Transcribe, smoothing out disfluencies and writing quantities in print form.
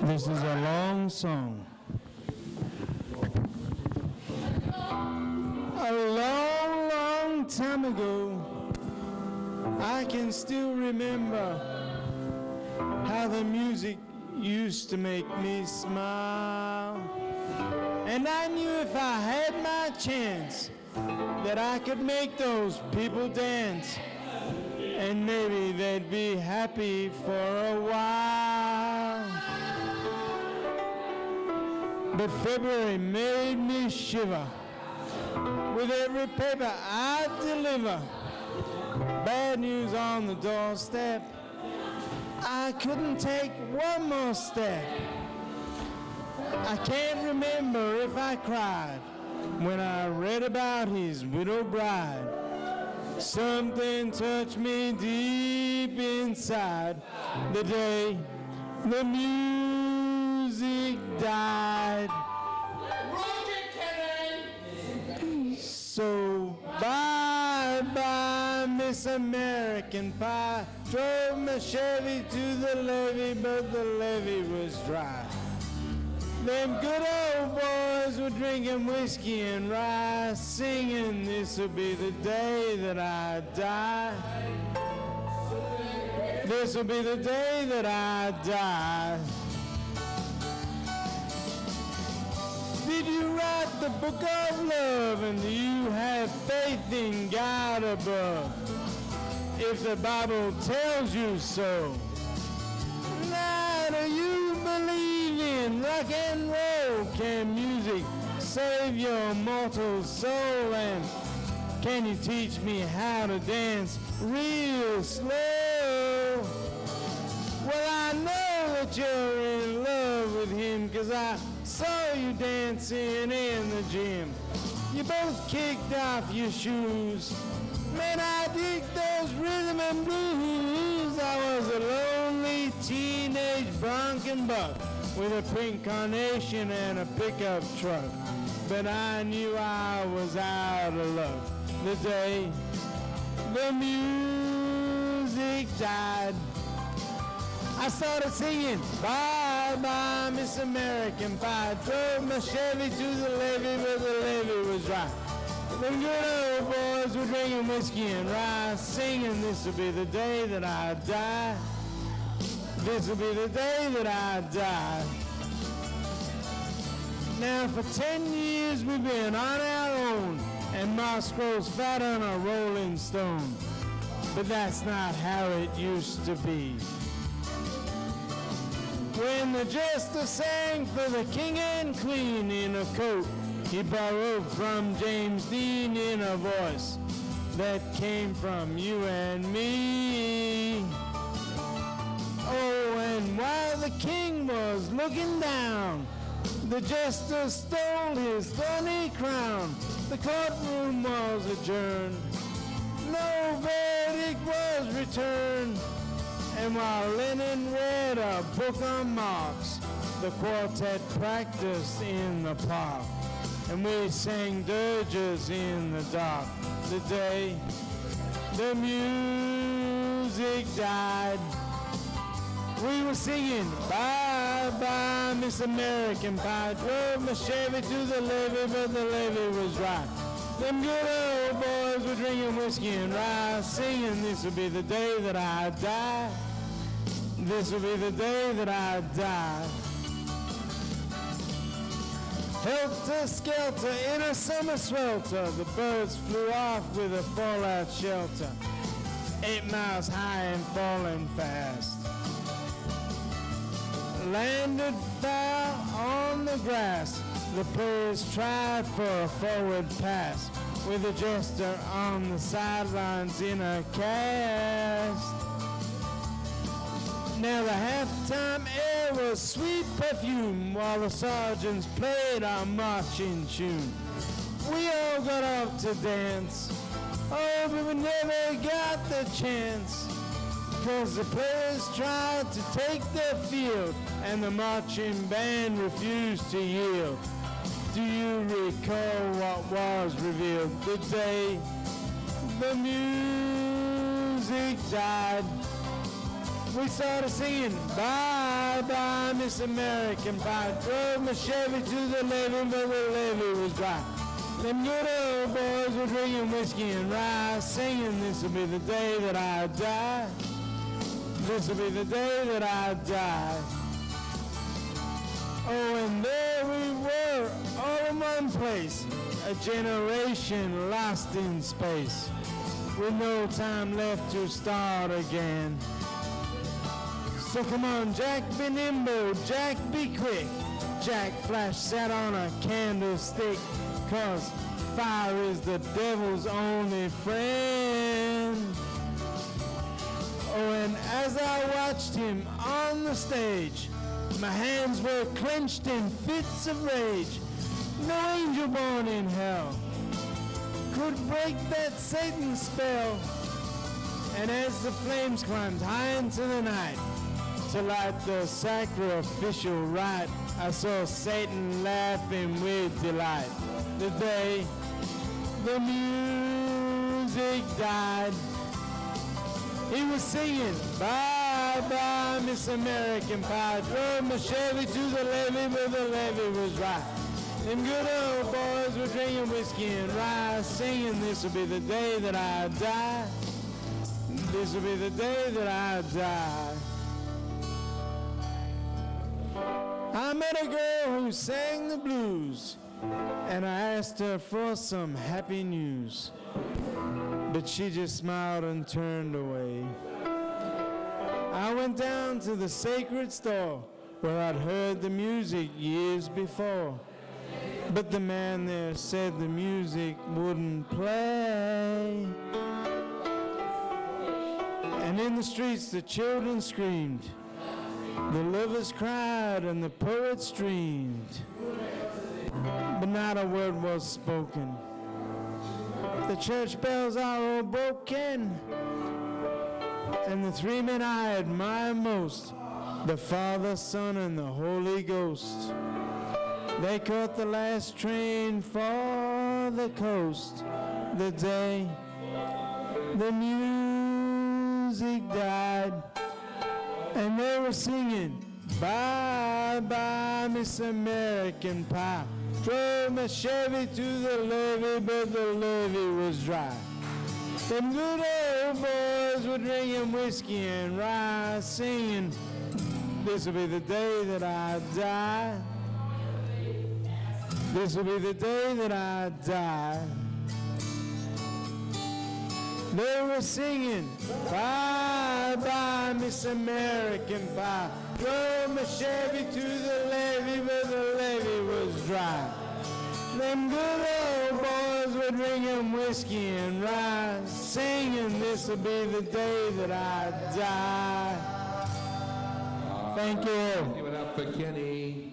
This is a long song. A long, long time ago, I can still remember how the music used to make me smile. And I knew if I had my chance that I could make those people dance, and maybe they'd be happy for a while. But February made me shiver with every paper I deliver. Bad news on the doorstep. I couldn't take one more step. I can't remember if I cried when I read about his widowed bride. Something touched me deep inside the day the music died. So bye-bye, Miss American Pie. Drove my Chevy to the levee, but the levee was dry. Them good old boys were drinking whiskey and rye, singing, this'll be the day that I die. This'll be the day that I die. Did you write the book of love, and do you have faith in God above? If the Bible tells you so. Now do you believe in rock and roll? Can music save your mortal soul? And can you teach me how to dance real slow? Well, I know that you're in love with him, 'cause I saw you dancing in the gym. You both kicked off your shoes. Man, I dig those rhythm and blues. I was a lonely teenage bronc buck with a pink carnation and a pickup truck. But I knew I was out of luck the day the music died. I started singing, bye-bye, Miss American Pie. Drove my Chevy to the levee, but the levee was dry. Them good old boys were drinking whiskey and rye, singing, this'll be the day that I die. This'll be the day that I die. Now for 10 years we've been on our own, and moss grows fat on a rolling stone. But that's not how it used to be. When the jester sang for the king and queen in a coat he borrowed from James Dean, in a voice that came from you and me. Oh, and while the king was looking down, the jester stole his thorny crown. The courtroom was adjourned. No verdict was returned. And while Lennon read a book on Marx, the quartet practiced in the park. And we sang dirges in the dark the day the music died. We were singing, bye-bye, Miss American Pie. Drove my Chevy to the levee, but the levee was dry. Them good old boys were drinking whiskey and rye, singing, this'll be the day that I die. This'll be the day that I die. Helter-skelter in a summer swelter, the birds flew off with a fallout shelter. 8 miles high and falling fast. Landed foul on the grass, the players tried for a forward pass, with the jester on the sidelines in a cast. Now the halftime air was sweet perfume, while the sergeants played our marching tune. We all got up to dance, oh, but we never got the chance, 'cause the players tried to take their field, and the marching band refused to yield. Do you recall what was revealed the day the music died? We started singing, bye Bye-bye, Miss American Pie. Drove my Chevy to the levee, but the levee was dry. Them good old boys were drinking whiskey and rye, singing, this'll be the day that I die. This'll be the day that I die. Oh, and there we were, all in one place, a generation lost in space, with no time left to start again. So come on, Jack, be nimble, Jack, be quick. Jack Flash sat on a candlestick, 'cause fire is the devil's only friend. Oh, and as I watched him on the stage, my hands were clenched in fits of rage. No angel born in hell could break that Satan spell. And as the flames climbed high into the night to light the sacrificial rite, I saw Satan laughing with delight. The day the music died, he was singing, bye-bye, Miss American Pie. Drove my Chevy to the levee, but the levee was dry. Them good old boys were drinking whiskey and rye, singing, this'll be the day that I die. This'll be the day that I die. I met a girl who sang the blues, and I asked her for some happy news, but she just smiled and turned away. I went down to the sacred store where I'd heard the music years before, but the man there said the music wouldn't play. And in the streets the children screamed, the lovers cried, and the poets dreamed, but not a word was spoken. The church bells are all broken, and the three men I admire most, the Father, Son, and the Holy Ghost, they caught the last train for the coast. The day the music died, and they were singing, bye-bye, Miss American Pie. Drove my Chevy to the levee, but the levee was dry. Them good old boys were drinking whiskey and rye, singing, this'll be the day that I die. This'll be the day that I die. They were singing, bye-bye, Miss American Pie. Drove my Chevy to the levee, but the levee was dry. Them good old boys were drinking whiskey and rye, singing, this'll be the day that I die. Thank you. Give it up for Kenny.